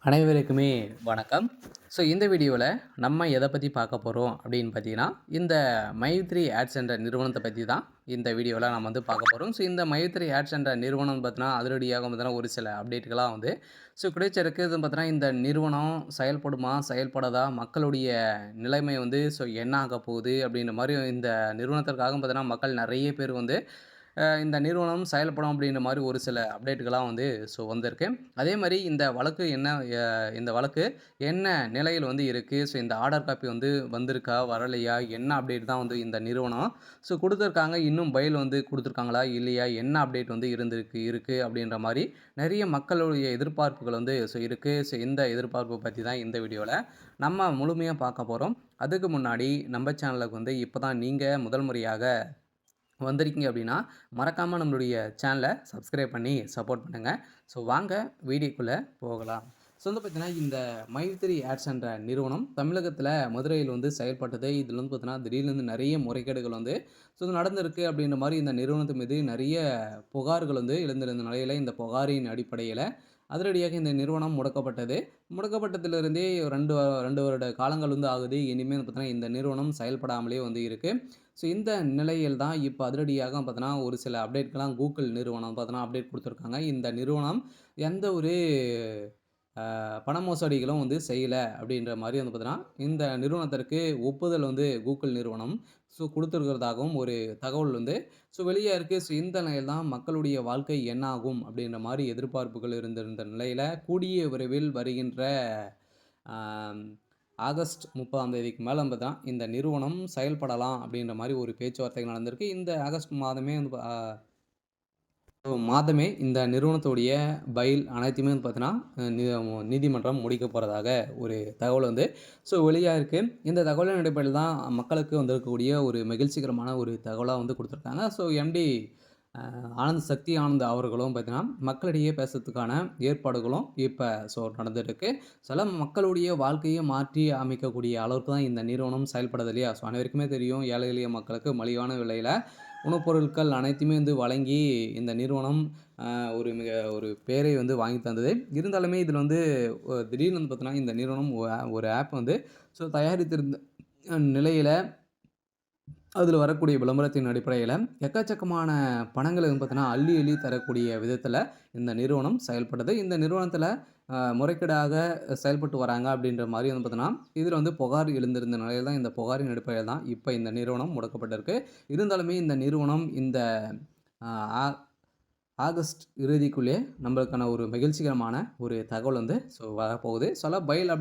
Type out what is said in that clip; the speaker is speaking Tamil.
அனைவருக்குமே வணக்கம். இந்த வீடியோவில் நம்ம எதை பற்றி பார்க்க போகிறோம் அப்படின்னு பார்த்தீங்கன்னா, இந்த மைத்ரி ஆட்ஸ் என்ற நிறுவனத்தை பற்றி தான் இந்த வீடியோவில் நம்ம பார்க்க போகிறோம். இந்த மைத்ரி ஆட்ஸ் என்ற நிறுவனம் பார்த்தீங்கன்னா, அதிரடியாக பார்த்தீங்கன்னா ஒரு சில அப்டேட்டுகளாக கிடைச்சிருக்கு. இது பார்த்தீங்கன்னா, இந்த நிறுவனம் செயல்படுமா, செயல்படாதா, மக்களுடைய நிலைமை என்ன ஆக போகுது அப்படின்ற மாதிரி இந்த நிறுவனத்திற்காக பார்த்தீங்கன்னா, மக்கள் நிறைய பேர் இந்த நிறுவனம் செயல்படும் அப்படின்ற மாதிரி ஒரு சில அப்டேட்டுகளாக வந்திருக்கு. அதே மாதிரி இந்த வழக்கு என்ன இந்த வழக்கு என்ன நிலையில் இருக்கு? இந்த ஆர்டர் காப்பி வந்திருக்கா? வரலையா? என்ன அப்டேட் தான் இந்த நிறுவனம் குடுத்துருக்காங்க. இன்னும் பெயில் குடுத்துருக்காங்களா? இல்லையா? என்ன அப்டேட் இருக்கு அப்படின்ற மாரி நிறைய மக்களுடைய எதிர்பார்ப்புகள் இருக்கு. இந்த எதிர்பார்ப்ப பத்தி தான் இந்த வீடியோல நம்ம முழுமையா பார்க்க போறோம். அதுக்கு முன்னாடி நம்ம சேனலுக்கு இப்ப தான் நீங்க முதல் முறையாக வந்திருக்கீங்க அப்படின்னா, மறக்காம நம்மளுடைய சேனலை சப்ஸ்கிரைப் பண்ணி சப்போர்ட் பண்ணுங்க. வாங்க வீடியோக்குள்ள போகலாம். பார்த்தீங்கன்னா, இந்த மைத்ரி ஆட்ஸ் என்ற நிறுவனம் தமிழகத்தில மதுரையில் செயல்பட்டது. இதில பார்த்தீங்கன்னா, திடீர்னு நிறைய முறைகேடுகள் நடந்திருக்கு அப்படின்ற மாரி இந்த நிறுவனத்து மீது நிறைய புகார்கள் எழுந்திருந்த நிலையில, இந்த புகாரின் அடிப்படையில அதிரடியாக இந்த நிறுவனம் முடக்கப்பட்டது. முடக்கப்பட்டதிலிருந்தே 2 வருட காலங்கள் ஆகுது. இனிமேல் பார்த்தீங்கன்னா, இந்த நிறுவனம் செயல்படாமலே இருக்கு. இந்த நிலையில் தான் இப்ப அதிரடியாக பார்த்தீங்கன்னா, ஒரு சில அப்டேட்கள்லாம் Google நிறுவனம் பார்த்தீங்கன்னா, அப்டேட் குடுத்துருக்காங்க. இந்த நிறுவனம் எந்த ஒரு பண மோசடிகளும் செய்யல அப்படின்ற மாரி பார்த்தீங்கன்னா, இந்த நிறுவனத்திற்கு ஒப்புதல் Google நிறுவனம் குடுத்திருக்கிறதாகவும் ஒரு தகவல் வெளியா இருக்கு. இந்த நிலையில் தான் மக்களுடைய வாழ்க்கை என்ன ஆகும் அப்படின்ற மாரி எதிர்பார்ப்புகள் இருந்திருந்த நிலையில, கூடிய விரைவில் வருகின்ற ஆ ஆகஸ்ட் 30ஆம் தேதிக்கு மேல பார்த்தீங்கன்னா, இந்த நிறுவனம் செயல்படலாம் அப்படின்ற மாரி ஒரு பேச்சுவார்த்தைகள் நடந்திருக்கு. இந்த ஆகஸ்ட் மாதமே இந்த நிறுவனத்துடைய பெயில் அனைத்துமே பார்த்தீங்கன்னா, நீதிமன்றம் முடிக்க போறதாக ஒரு தகவல் வெளியா இருக்கு. இந்த தகவலின் அடிப்படையில் தான் மக்களுக்கு வந்திருக்கக்கூடிய ஒரு மகிழ்ச்சிகரமான ஒரு தகவலா குடுத்துருக்காங்க. எம்டி ஆனந்த் சக்தி ஆனந்த் அவர்களும் பார்த்தீங்கன்னா, மக்களிடையே பேசுறதுக்கான ஏற்பாடுகளும் இப்ப நடந்துருக்கு. சில மக்களுடைய வாழ்க்கையை மாற்றி அமைக்கக்கூடிய அளவுக்கு தான் இந்த நிறுவனம் செயல்படுது இல்லையா? அனைவருக்குமே தெரியும், ஏழை எளிய மக்களுக்கு மலிவான விலையில உணவுப் பொருட்கள் அனைத்தையுமே வழங்கி இந்த நிறுவனம் ஒரு பேரை வாங்கி தந்தது. இருந்தாலுமே இதில திடீர்னு பார்த்தீங்கன்னா, இந்த நிறுவனம் ஒரு ஆப் தயாரித்திருந்த நிலையில அதில வரக்கூடிய விளம்பரத்தின் அடிப்படையில எக்கச்சக்கமான பணங்கள பார்த்தீங்கன்னா, அள்ளி அள்ளி தரக்கூடிய விதத்தில இந்த நிறுவனம் செயல்படுது. இந்த நிறுவனத்தில முறைகேடாக செயல்பட்டு வராங்க அப்படின்ற மாரி பார்த்தீங்கன்னா, இதில புகார் எழுந்திருந்த நிலையில தான் இந்த புகாரின் அடிப்படையில தான் இப்ப இந்த நிறுவனம் முடக்கப்பட்டிருக்கு. இருந்தாலுமே இந்த நிறுவனம் இந்த ஆ ஆ ஆகஸ்ட் இறுதிக்குள்ளே நம்மளுக்கான ஒரு மகிழ்ச்சிகரமான ஒரு தகவல் வரப்போகுது. பெயில்